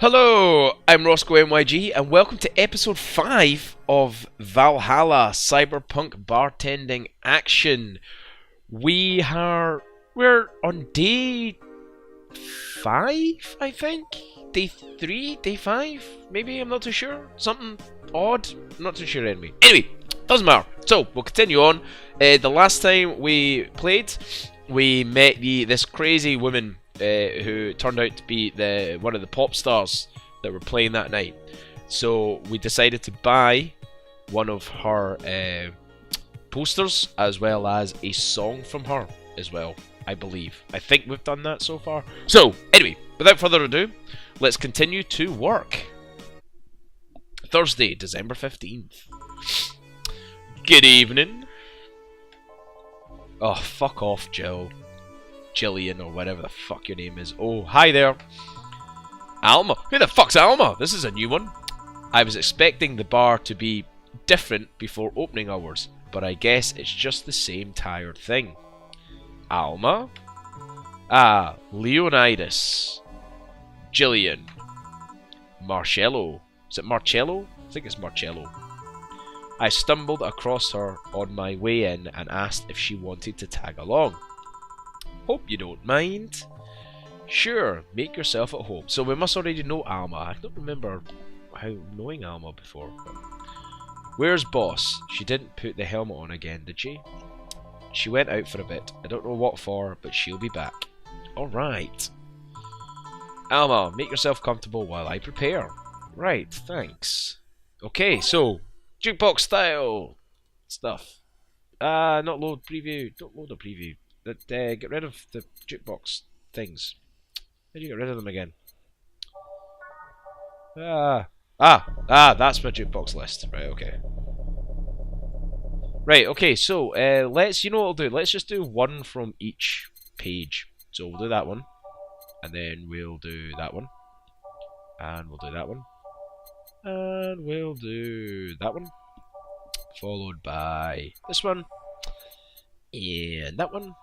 Hello, I'm Roscoe MYG, and welcome to episode 5 of Valhalla Cyberpunk Bartending Action. We're on day 5, I think? Day 3? Day 5? Maybe, I'm not too sure. Something odd? I'm not too sure anyway. Anyway, doesn't matter. So, we'll continue on. The last time we played, we met this crazy woman who turned out to be one of the pop stars that were playing that night. So we decided to buy one of her posters as well as a song from her as well, I believe. I think we've done that so far. So anyway, without further ado, let's continue to work. Thursday, December 15th. Good evening. Oh, fuck off, Jillian, or whatever the fuck your name is. Oh, hi there. Alma. Who the fuck's Alma? This is a new one. I was expecting the bar to be different before opening hours, but I guess it's just the same tired thing. Alma? Ah, Leonidas. Jillian. Marcello. Is it Marcello? I think it's Marcello. I stumbled across her on my way in and asked if she wanted to tag along. Hope you don't mind. Sure, make yourself at home. So we must already know Alma. I don't remember knowing Alma before. Where's Boss? She didn't put the helmet on again, did she? She went out for a bit. I don't know what for, but she'll be back. Alright. Alma, make yourself comfortable while I prepare. Right, thanks. Okay, so, jukebox style stuff. Not load preview. Don't load a preview. Get rid of the jukebox things. How do you get rid of them again? That's my jukebox list. Right, okay. Right, okay, so, you know what we'll do? Let's just do one from each page. So we'll do that one. And then we'll do that one. And we'll do that one. And we'll do that one. Followed by this one. And that one.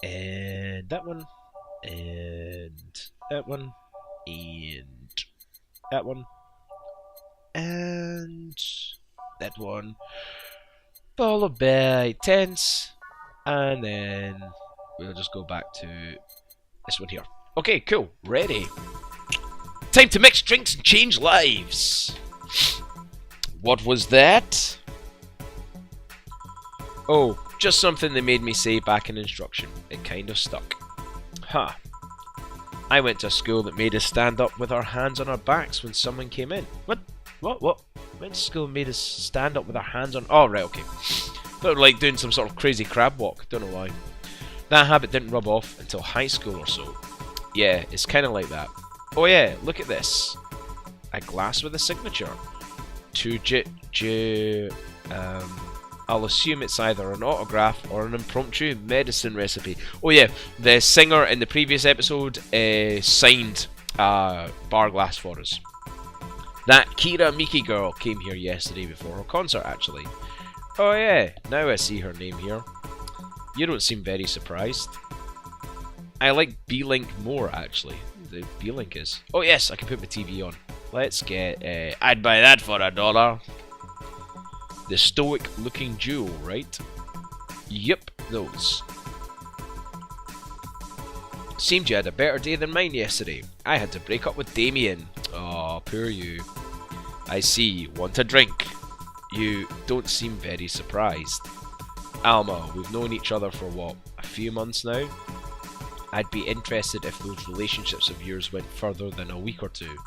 And that one. And that one. And that one. And that one. Followed by tense. And then we'll just go back to this one here. Okay, cool. Ready. Time to mix drinks and change lives. What was that? Oh, just something they made me say back in instruction. It kind of stuck. Huh. I went to a school that made us stand up with our hands on our backs when someone came in. What? What? Went to school and made us stand up with our hands on... Oh, right, okay. Thought like doing some sort of crazy crab walk. Don't know why. That habit didn't rub off until high school or so. Yeah, it's kind of like that. Oh yeah, look at this. A glass with a signature. I'll assume it's either an autograph or an impromptu medicine recipe. Oh yeah, the singer in the previous episode signed a bar glass for us. That Kira Miki girl came here yesterday before her concert, actually. Oh yeah, now I see her name here. You don't seem very surprised. I like B-Link more, actually. The B-Link is... Oh yes, I can put my TV on. Let's get... I'd buy that for $1. The stoic-looking duo, right? Yep, those. Seemed you had a better day than mine yesterday. I had to break up with Damien. Oh, poor you. I see. Want a drink? You don't seem very surprised. Alma, we've known each other for what, a few months now? I'd be interested if those relationships of yours went further than a week or two.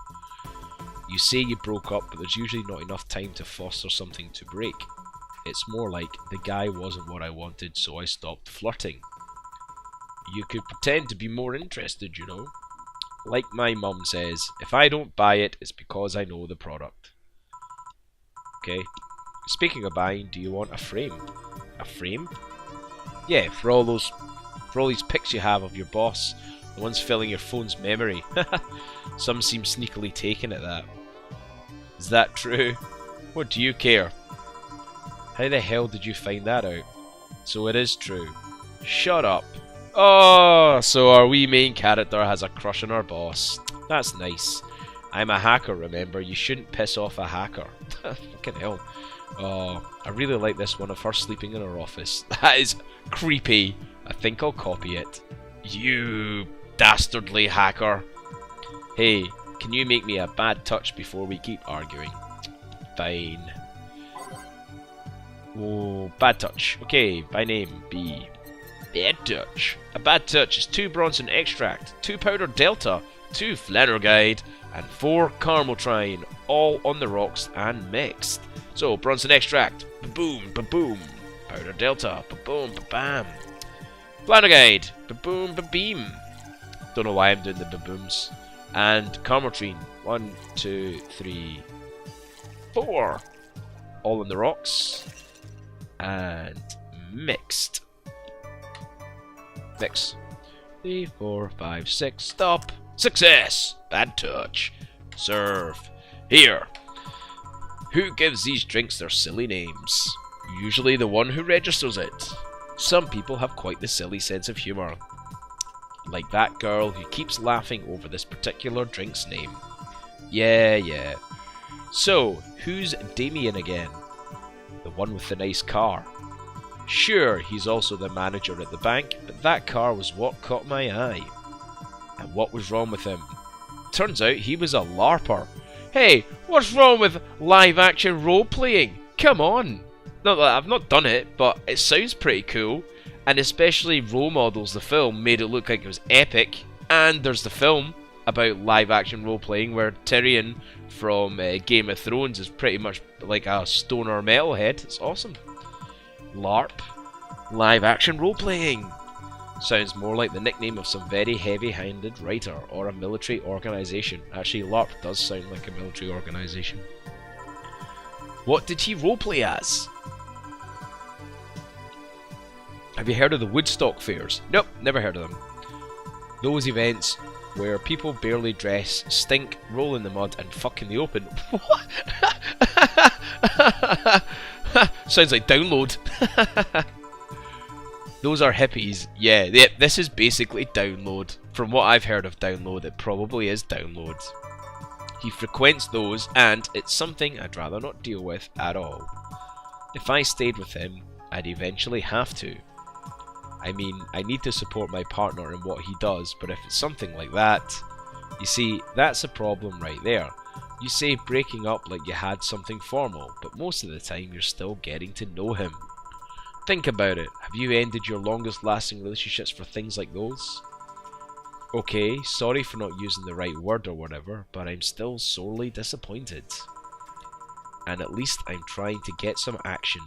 You say you broke up, but there's usually not enough time to foster something to break. It's more like the guy wasn't what I wanted, so I stopped flirting. You could pretend to be more interested, you know. Like my mum says, if I don't buy it, it's because I know the product. Okay. Speaking of buying, do you want a frame? A frame? Yeah, for all these pics you have of your boss, the ones filling your phone's memory. Some seem sneakily taken at that. Is that true? What do you care? How the hell did you find that out? So it is true. Shut up. Oh, so our wee main character has a crush on our boss. That's nice. I'm a hacker, remember? You shouldn't piss off a hacker. Fucking hell. Oh, I really like this one of her sleeping in her office. That is creepy. I think I'll copy it. You dastardly hacker. Hey, can you make me a bad touch before we keep arguing? Fine. Oh, bad touch. Okay, by name, B. Bad touch. A bad touch is 2 Bronson extract, 2 powder delta, 2 Flannerguide, and 4 Caramel all on the rocks and mixed. So, Bronson extract, ba-boom, ba-boom. Powder delta, ba-boom, ba-bam. Flannerguide, ba-boom, ba-beam. Don't know why I'm doing the ba-booms. And Caramel 1, 2, 3, 4. All on the rocks. And mixed. Mix. 3, 4, 5, 6. Stop. Success. Bad touch. Serve. Here. Who gives these drinks their silly names? Usually the one who registers it. Some people have quite the silly sense of humour. Like that girl who keeps laughing over this particular drink's name. Yeah. So, who's Damien again? The one with the nice car. Sure, he's also the manager at the bank, but that car was what caught my eye. And what was wrong with him? Turns out he was a LARPer. Hey, what's wrong with live-action role-playing? Come on! Not that I've not done it, but it sounds pretty cool. And especially Role Models, the film, made it look like it was epic. And there's the film about live-action role-playing where Tyrion from Game of Thrones is pretty much like a stoner metalhead. It's awesome. LARP. Live-action role-playing. Sounds more like the nickname of some very heavy-handed writer or a military organisation. Actually, LARP does sound like a military organisation. What did he roleplay as? Have you heard of the Woodstock fairs? Nope, never heard of them. Those events where people barely dress, stink, roll in the mud, and fuck in the open. What? Sounds like Download. Those are hippies. Yeah, this is basically Download. From what I've heard of Download, it probably is Download. He frequents those, and it's something I'd rather not deal with at all. If I stayed with him, I'd eventually have to. I mean, I need to support my partner in what he does, but if it's something like that... You see, that's a problem right there. You say breaking up like you had something formal, but most of the time you're still getting to know him. Think about it. Have you ended your longest lasting relationships for things like those? Okay, sorry for not using the right word or whatever, but I'm still sorely disappointed. And at least I'm trying to get some action.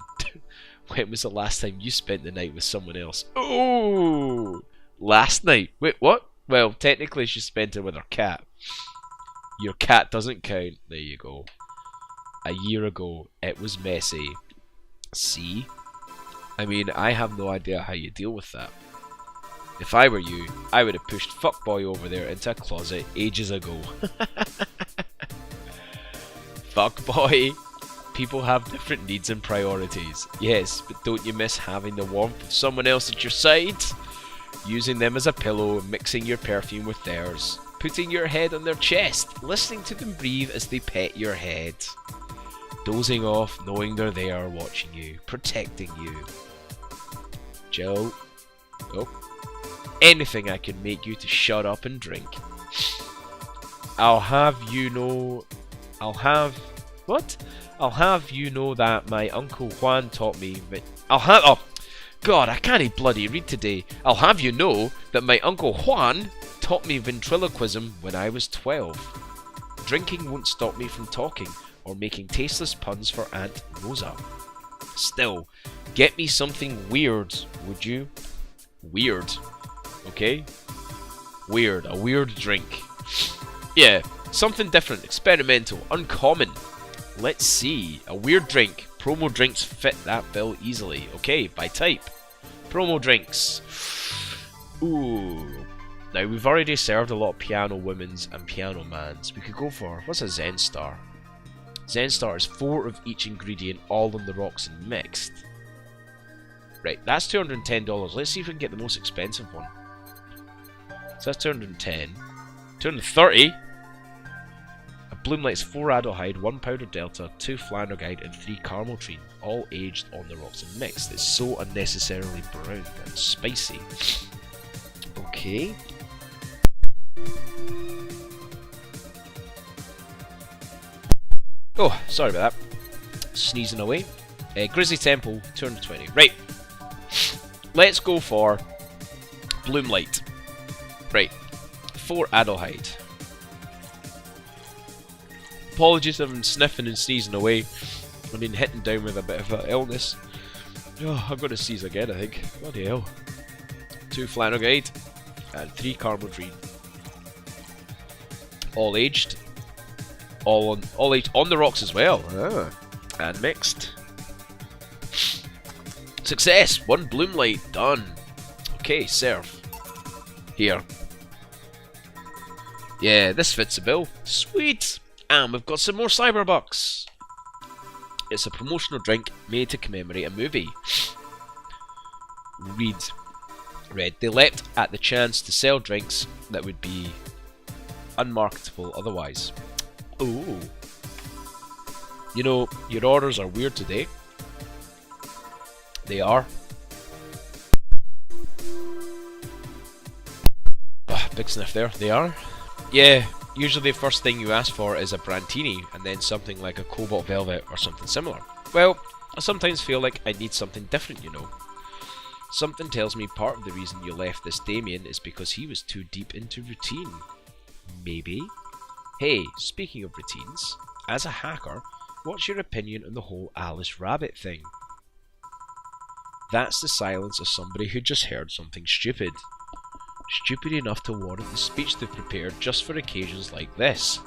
When was the last time you spent the night with someone else? Oh! Last night? Wait, what? Well, technically she spent it with her cat. Your cat doesn't count. There you go. A year ago, it was messy. See? I mean, I have no idea how you deal with that. If I were you, I would have pushed fuckboy over there into a closet ages ago. Fuckboy. People have different needs and priorities. Yes, but don't you miss having the warmth of someone else at your side? Using them as a pillow and mixing your perfume with theirs. Putting your head on their chest, listening to them breathe as they pet your head. Dozing off, knowing they're there, watching you, protecting you. Joe. Oh. Anything I can make you to shut up and drink. I'll have you know that my Uncle Juan taught me... oh, God, I can't bloody read today. I'll have you know that my Uncle Juan taught me ventriloquism when I was 12. Drinking won't stop me from talking or making tasteless puns for Aunt Rosa. Still, get me something weird, would you? Weird. Okay? Weird. A weird drink. Yeah, something different, experimental, uncommon. Let's see. A weird drink. Promo drinks fit that bill easily. Okay, by type. Promo drinks. Ooh. Now, we've already served a lot of piano women's and piano man's. We could go for... What's a Zen Star? Zen Star is 4 of each ingredient, all on the rocks and mixed. Right, that's $210. Let's see if we can get the most expensive one. So that's 210. 230. A Bloomlight's 4 Adelhyde, 1 Powder Delta, 2 Flandergide, and 3 Caramel all aged on the rocks and mixed. It's so unnecessarily brown and spicy. Okay. Oh, sorry about that. Sneezing away. Grizzly Temple, 220. Right. Let's go for Bloomlight. Right. 4 Adelhyde. Apologies if I'm sniffing and sneezing away. I've been hitting down with a bit of an illness. Oh, I'm going to sneeze again, I think. Bloody hell. 2 Flandergide and 3 Caramel. All aged. All aged on the rocks as well. Ah. And mixed. Success! 1 Bloomlight done. Okay, serve. Here. Yeah, this fits the bill. Sweet! And we've got some more Cyberbucks. It's a promotional drink made to commemorate a movie. Read. They leapt at the chance to sell drinks that would be unmarketable otherwise. Ooh. You know, your orders are weird today. They are. Big sniff there. They are. Yeah, usually the first thing you ask for is a Brantini and then something like a Cobalt Velvet or something similar. Well, I sometimes feel like I need something different, you know. Something tells me part of the reason you left this Damien is because he was too deep into routine. Maybe? Hey, speaking of routines, as a hacker, what's your opinion on the whole Alice Rabbit thing? That's the silence of somebody who just heard something stupid. Stupid enough to warrant the speech they've prepared just for occasions like this.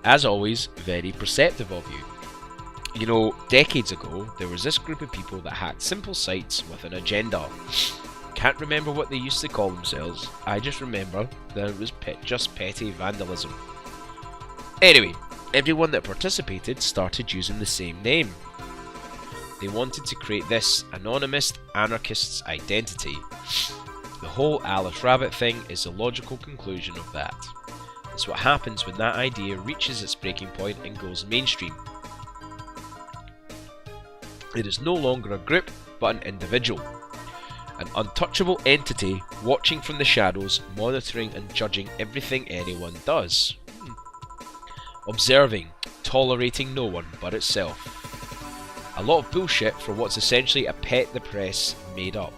As always, very perceptive of you. You know, decades ago, there was this group of people that hacked simple sites with an agenda. Can't remember what they used to call themselves, I just remember that it was just petty vandalism. Anyway, everyone that participated started using the same name. They wanted to create this anonymous anarchist's identity. The whole Alice Rabbit thing is the logical conclusion of that. It's what happens when that idea reaches its breaking point and goes mainstream. It is no longer a group, but an individual. An untouchable entity watching from the shadows, monitoring and judging everything anyone does. Observing, tolerating no one but itself. A lot of bullshit for what's essentially a pet the press made up.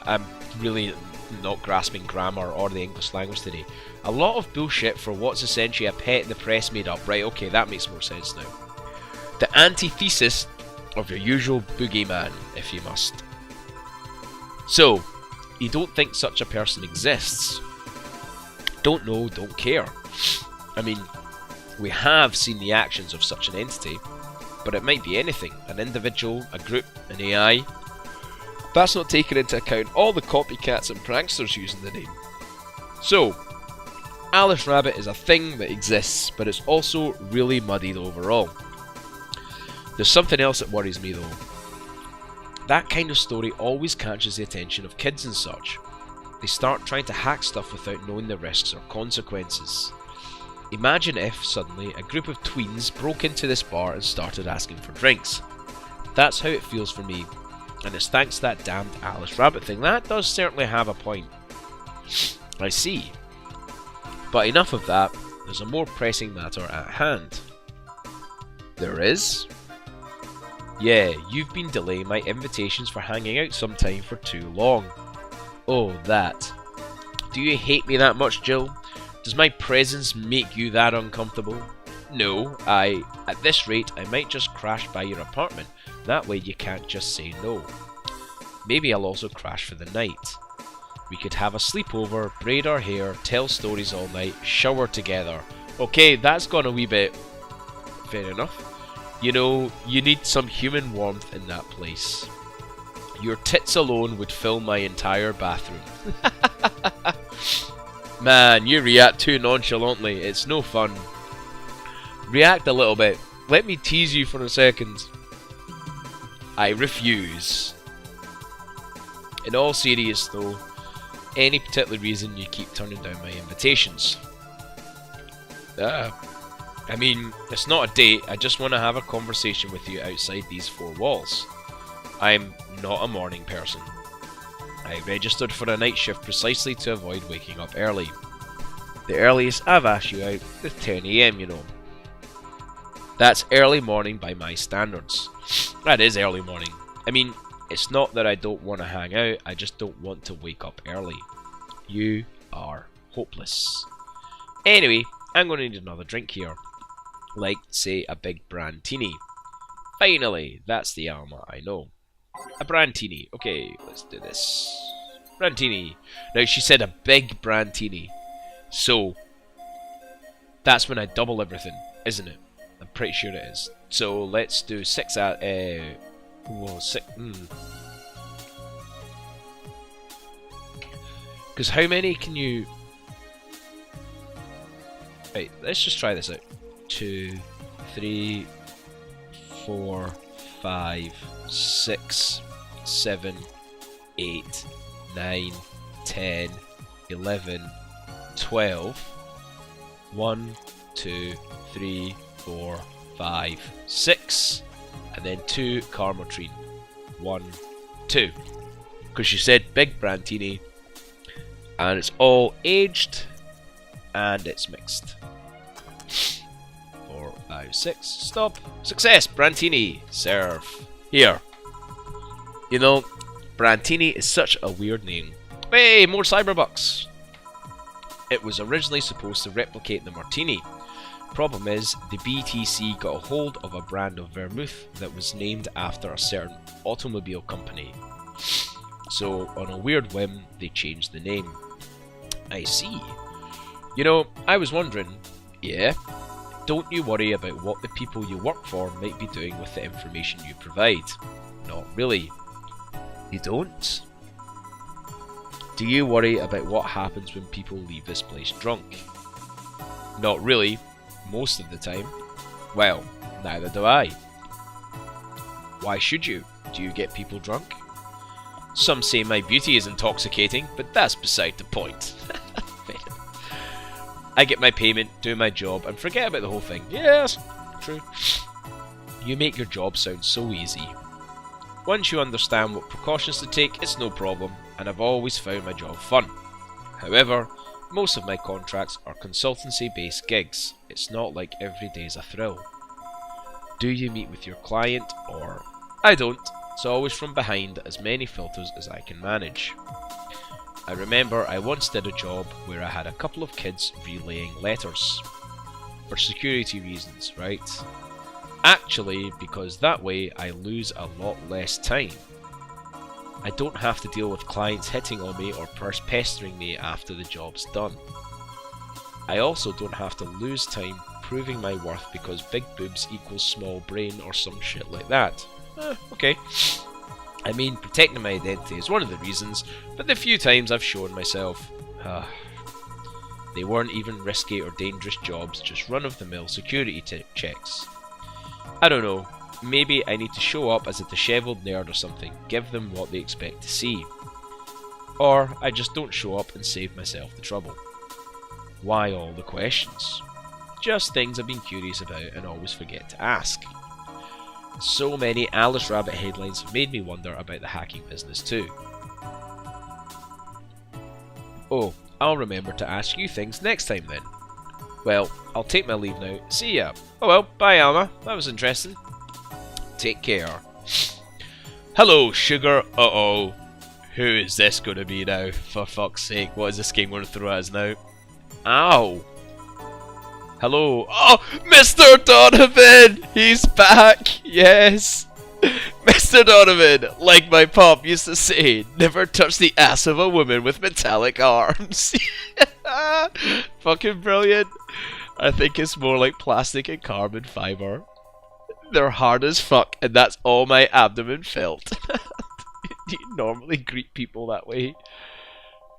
I'm really not grasping grammar or the English language today. A lot of bullshit for what's essentially a pet the press made up. Right, okay, that makes more sense now. The antithesis of your usual boogeyman, if you must. So, you don't think such a person exists? Don't know, don't care. I mean, we have seen the actions of such an entity, but it might be anything, an individual, a group, an AI. That's not taking into account all the copycats and pranksters using the name. So, Alice Rabbit is a thing that exists, but it's also really muddied overall. There's something else that worries me though. That kind of story always catches the attention of kids and such. They start trying to hack stuff without knowing the risks or consequences. Imagine if, suddenly, a group of tweens broke into this bar and started asking for drinks. That's how it feels for me, and it's thanks to that damned Alice Rabbit thing. That does certainly have a point. I see. But enough of that, there's a more pressing matter at hand. There is? Yeah, you've been delaying my invitations for hanging out sometime for too long. Oh, that. Do you hate me that much, Jill? Does my presence make you that uncomfortable? No, at this rate, I might just crash by your apartment. That way you can't just say no. Maybe I'll also crash for the night. We could have a sleepover, braid our hair, tell stories all night, shower together. Okay, that's gone a wee bit. Fair enough. You know, you need some human warmth in that place. Your tits alone would fill my entire bathroom. Man, you react too nonchalantly. It's no fun. React a little bit. Let me tease you for a second. I refuse. In all seriousness though, any particular reason you keep turning down my invitations? I mean, it's not a date, I just want to have a conversation with you outside these four walls. I'm not a morning person. I registered for a night shift precisely to avoid waking up early. The earliest I've asked you out is 10 AM, you know. That's early morning by my standards. That is early morning. I mean, it's not that I don't want to hang out, I just don't want to wake up early. You are hopeless. Anyway, I'm going to need another drink here. Like, say, a big brandtini. Finally, that's the Alma I know. A brandtini. Okay, let's do this. Brandtini. Now, she said a big brandtini. So, that's when I double everything, isn't it? I'm pretty sure it is. So, let's do 6 at... Because how many can you... Right, let's just try this out. 2, 3, 4, 5, 6, 7, 8, 9, 10, 11, 12. 1, 2, 3, 4, 5, 6. And then 2 Carmotrine. 1, 2. Because she said big brandtini. And it's all aged. And it's mixed. 4, 5, 6. Stop. Success. Brandtini. Serve. Here. You know, Brandtini is such a weird name. Hey, more Cyberbucks. It was originally supposed to replicate the Martini. Problem is, the BTC got a hold of a brand of vermouth that was named after a certain automobile company. So, on a weird whim, they changed the name. I see. You know, I was wondering, yeah, don't you worry about what the people you work for might be doing with the information you provide. Not really. You don't? Do you worry about what happens when people leave this place drunk? Not really, most of the time. Well, neither do I. Why should you? Do you get people drunk? Some say my beauty is intoxicating, but that's beside the point. I get my payment, do my job, and forget about the whole thing. Yes, true. You make your job sound so easy. Once you understand what precautions to take, it's no problem, and I've always found my job fun. However, most of my contracts are consultancy-based gigs. It's not like every day's a thrill. Do you meet with your client, or... I don't. It's always from behind, as many filters as I can manage. I remember I once did a job where I had a couple of kids relaying letters. For security reasons, right? Actually, because that way I lose a lot less time. I don't have to deal with clients hitting on me or pestering me after the job's done. I also don't have to lose time proving my worth because big boobs equals small brain or some shit like that. Okay. I mean, protecting my identity is one of the reasons, but the few times I've shown myself, they weren't even risky or dangerous jobs, just run-of-the-mill security checks. I don't know, maybe I need to show up as a dishevelled nerd or something, give them what they expect to see. Or I just don't show up and save myself the trouble. Why all the questions? Just things I've been curious about and always forget to ask. So many Alice Rabbit headlines have made me wonder about the hacking business too. Oh, I'll remember to ask you things next time then. Well, I'll take my leave now. See ya. Oh well, bye Alma. That was interesting. Take care. Hello, sugar. Uh-oh. Who is this going to be now? For fuck's sake, what is this game going to throw at us now? Ow. Hello. Oh, Mr. Donovan! He's back! Yes! Mr. Donovan, like my pop used to say, never touch the ass of a woman with metallic arms. Fucking brilliant. I think it's more like plastic and carbon fiber. They're hard as fuck, and that's all my abdomen felt. Do you normally greet people that way?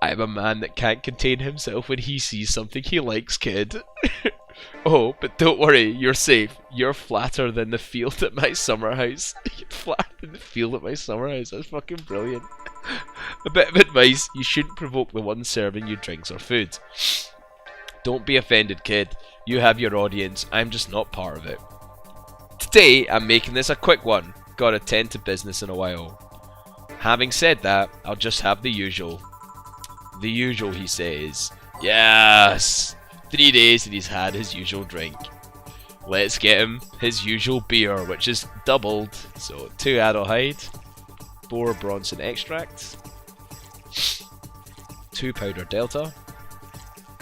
I'm a man that can't contain himself when he sees something he likes, kid. Oh, but don't worry, you're safe. You're flatter than the field at my summer house. You're flatter than the field at my summer house. That's fucking brilliant. A bit of advice, you shouldn't provoke the one serving you drinks or food. Don't be offended, kid. You have your audience, I'm just not part of it. Today, I'm making this a quick one. Gotta tend to business in a while. Having said that, I'll just have the usual. The usual, he says. Yes! 3 days and he's had his usual drink. Let's get him his usual beer, which is doubled. So 2 Adelhyde, 4 Bronson extract, 2 powder delta,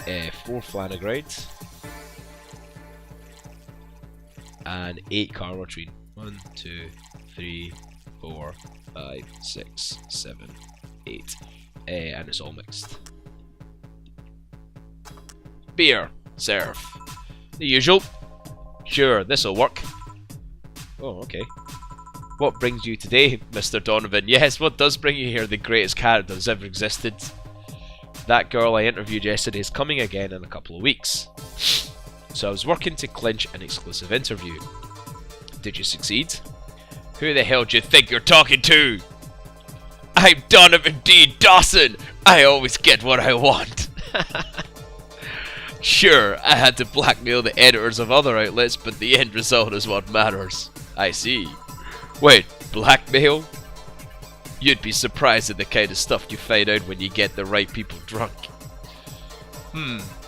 4 flanagride, and 8 carlotrine. 1, 2, 3, 4, 5, 6, 7, 8. And it's all mixed. Beer. Serve. The usual. Sure, this'll work. Oh, okay. What brings you today, Mr. Donovan? Yes, what does bring you here? The greatest character that's ever existed. That girl I interviewed yesterday is coming again in a couple of weeks. So I was working to clinch an exclusive interview. Did you succeed? Who the hell do you think you're talking to? I'm Donovan D. Dawson! I always get what I want. Sure, I had to blackmail the editors of other outlets, but the end result is what matters. I see. Wait, blackmail? You'd be surprised at the kind of stuff you find out when you get the right people drunk.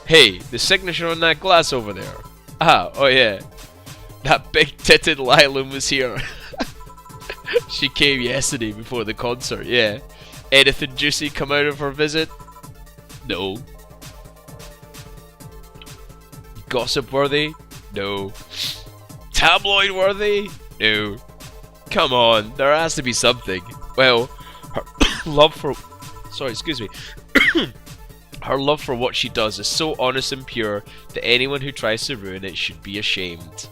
Hey, the signature on that glass over there. Oh yeah. That big-titted Lylum was here. She came yesterday before the concert, yeah. Anything juicy come out of her visit? No. Gossip worthy? No. Tabloid worthy? No. Come on, there has to be something. Well, her love for... Sorry, excuse me. Her love for what she does is so honest and pure that anyone who tries to ruin it should be ashamed.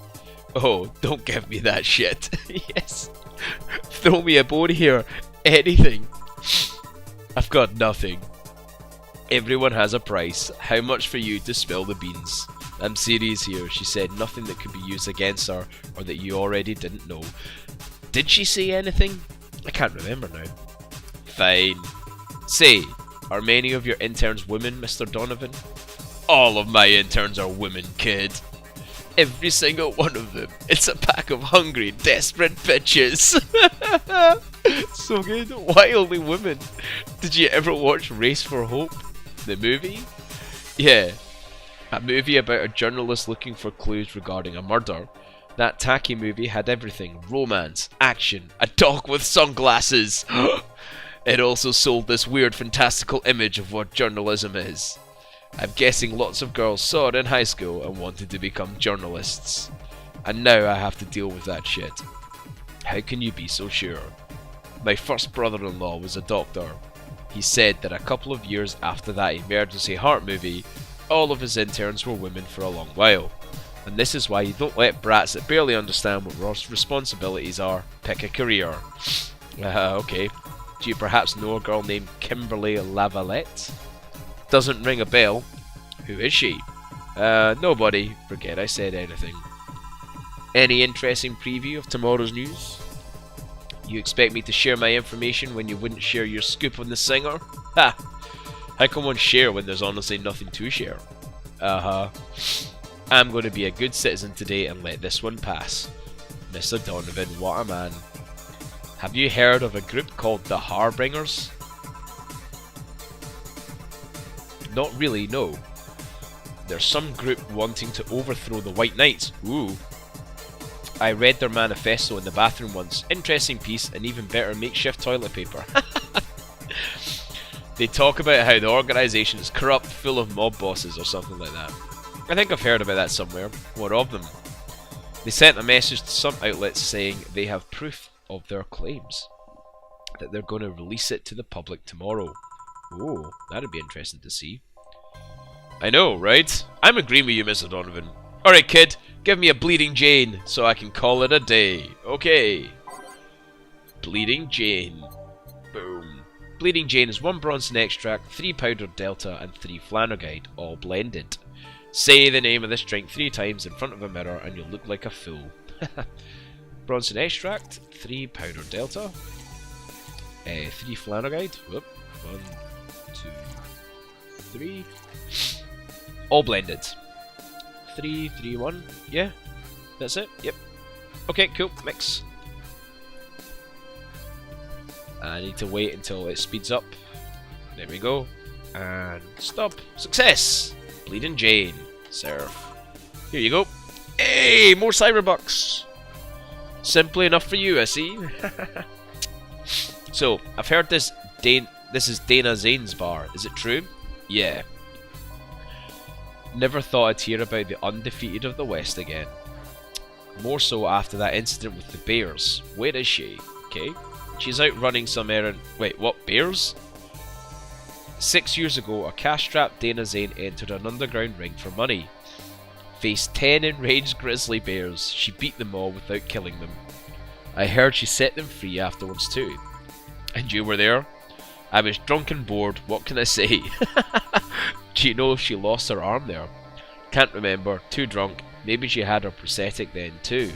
Oh, don't give me that shit. Yes. Throw me a bone here. Anything. I've got nothing. Everyone has a price. How much for you to spill the beans? I'm serious here. She said nothing that could be used against her or that you already didn't know. Did she say anything? I can't remember now. Fine. Say, are many of your interns women, Mr. Donovan? All of my interns are women, kid. Every single one of them. It's a pack of hungry, desperate bitches. So good. Why only women? Did you ever watch Race for Hope? The movie? Yeah. A movie about a journalist looking for clues regarding a murder. That tacky movie had everything. Romance, action, a dog with sunglasses. It also sold this weird fantastical image of what journalism is. I'm guessing lots of girls saw it in high school and wanted to become journalists. And now I have to deal with that shit. How can you be so sure? My first brother-in-law was a doctor. He said that a couple of years after that emergency heart movie, all of his interns were women for a long while. And this is why you don't let brats that barely understand what responsibilities are pick a career. Okay. Do you perhaps know a girl named Kimberly Lavalette? Doesn't ring a bell. Who is she? Nobody. Forget I said anything. Any interesting preview of tomorrow's news? You expect me to share my information when you wouldn't share your scoop on the singer? Ha! How can one share when there's honestly nothing to share? I'm going to be a good citizen today and let this one pass. Mr. Donovan, what a man. Have you heard of a group called the Harbingers? Not really, no. There's some group wanting to overthrow the White Knights. Ooh. I read their manifesto in the bathroom once. Interesting piece and even better makeshift toilet paper. They talk about how the organisation is corrupt, full of mob bosses or something like that. I think I've heard about that somewhere. What of them? They sent a message to some outlets saying they have proof of their claims. That they're going to release it to the public tomorrow. Oh, that'd be interesting to see. I know, right? I'm agreeing with you, Mr. Donovan. Alright, kid, give me a Bleeding Jane so I can call it a day. Okay. Bleeding Jane. Boom. Bleeding Jane is 1 Bronson extract, 3 powdered delta, and 3 flanagride, all blended. Say the name of this drink 3 times in front of a mirror and you'll look like a fool. Bronson extract, 3 powdered delta, 3 flannel guide. Whoop. 1, 2, 3. All blended. 3, 3, 1. Yeah, that's it. Yep. Okay, cool. Mix. I need to wait until it speeds up. There we go. And stop. Success! Bleeding Jane. Serve. Here you go. Hey, more Cyberbucks. Simply enough for you, I see. So, I've heard this is Dana Zane's bar. Is it true? Yeah. Never thought I'd hear about the undefeated of the West again. More so after that incident with the bears. Where is she? Okay. She's out running some errand. Wait, what? Bears? 6 years ago, a cash-strapped Dana Zane entered an underground ring for money. Faced 10 enraged grizzly bears. She beat them all without killing them. I heard she set them free afterwards too. And you were there? I was drunk and bored, what can I say? Do you know if she lost her arm there? Can't remember, too drunk. Maybe she had her prosthetic then too.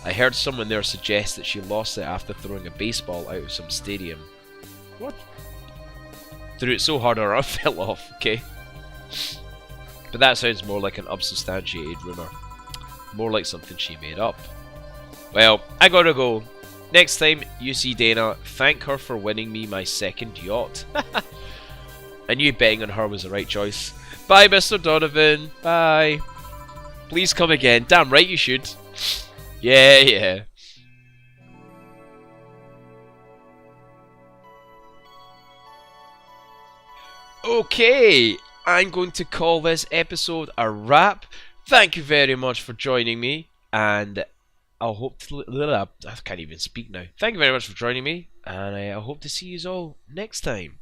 I heard someone there suggest that she lost it after throwing a baseball out of some stadium. What? Threw it so hard her arm fell off, okay? But that sounds more like an unsubstantiated rumour. More like something she made up. Well, I gotta go. Next time you see Dana, thank her for winning me my second yacht. I knew betting on her was the right choice. Bye, Mr. Donovan. Bye. Please come again. Damn right you should. Yeah, yeah. Okay, I'm going to call this episode a wrap. Thank you very much for joining me, and I'll hope to... I can't even speak now. Thank you very much for joining me, and I hope to see you all next time.